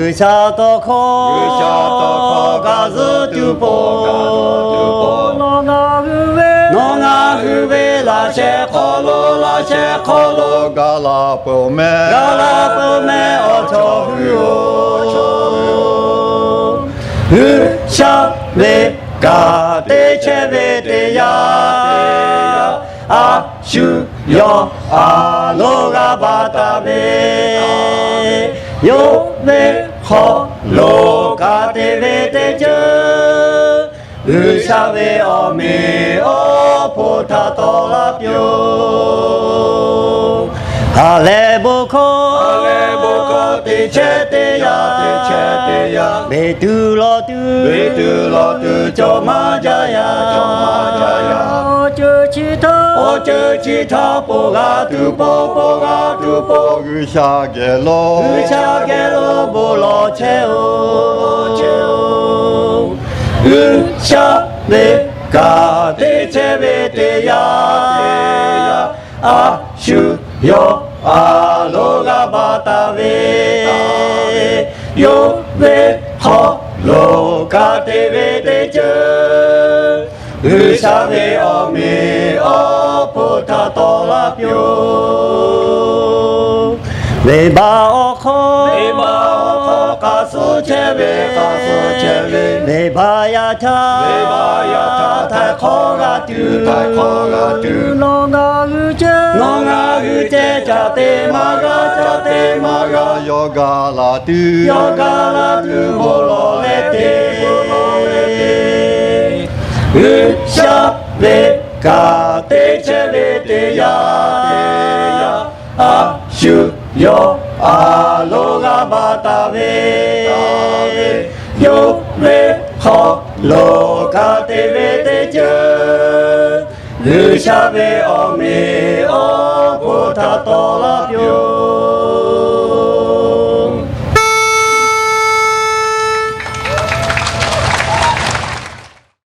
의사 덕호 가즈 듀보 너나 후베 라셰 콜로 갈라포메 어처후요 으샤베가 대체베대야 아슈여 아노가 바다베 요베 홀로가 대베대저 으샤베 어메 어포타토라뼈 알레보코 대체대야 메둘러드 조마자야 어쩌치타 뽀가두뽀 으샤게로 볼러체오 으샤베가 대체베대야 아슈요 아로가 바다베 요베 홀로가 대베대저 으샤베 어메 어포타토라뼈 메바오코 가수체베 메바야타 달코가 뚜 농아 의제 자테마가 요갈라두 볼로레테 으샤베가 대체베대야 아슈요 아로가 바다베 요베 홀로가 대베대저 으샤베 어메 어포타토라뼈